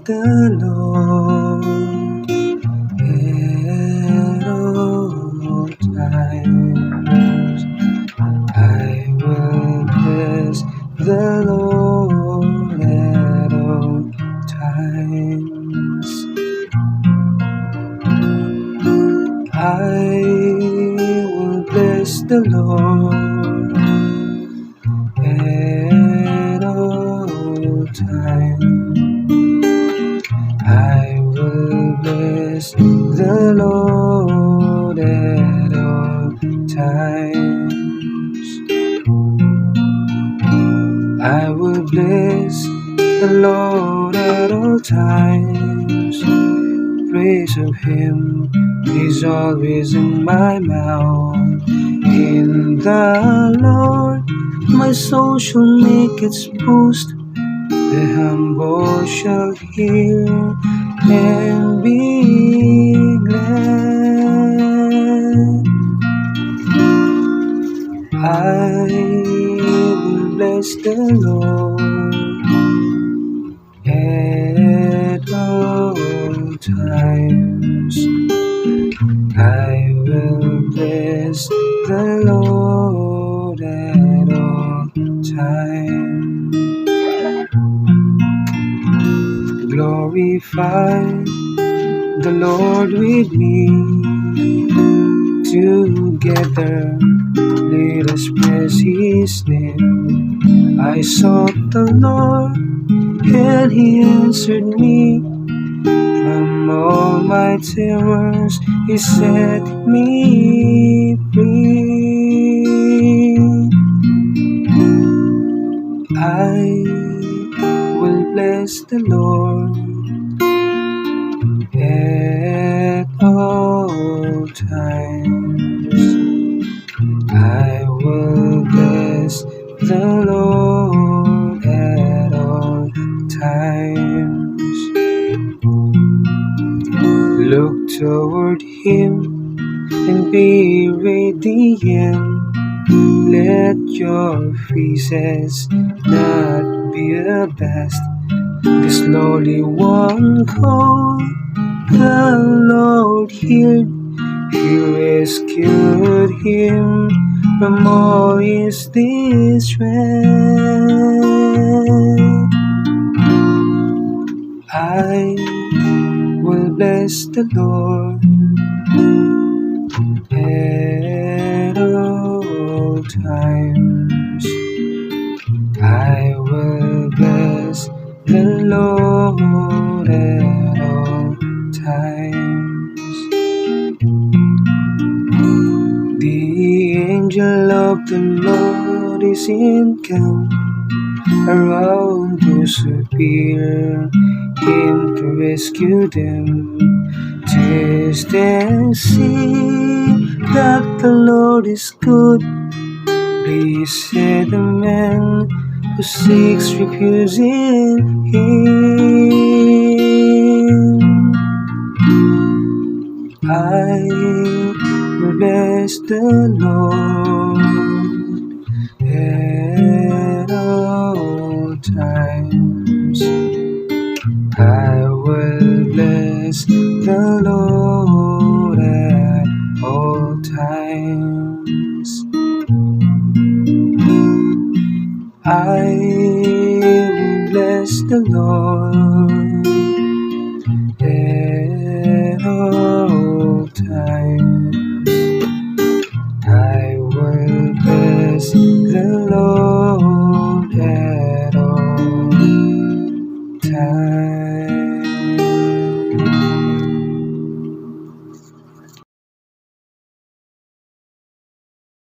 the Lord at all times. I will bless the Lord at all times. I will bless the Lord at all times. I will bless the Lord at all times. I will bless the Lord at all times. Praise of Him is always in my mouth. In the Lord my soul shall make its boast. The humble shall hear and be glad. I will bless the Lord at all times. I will bless the Lord at all times. Glorify the Lord with me. Together let us praise His name. I sought the Lord and He answered me. From all my terrors He set me free. I will bless the Lord at all times. I will bless the Lord at all times. Look toward Him and be radiant. Let your faces not be abashed. This lowly one called the Lord heard. He rescued him from all his distress. I will bless the Lord at all times. I will bless the Lord at all times. The angel of the Lord is encamped around those who fear Him to rescue them. Taste and see that the Lord is good. Blessed the man who seeks refuge in Him. I will bless the Lord at all times. I will bless the Lord at all times. I will bless the Lord at all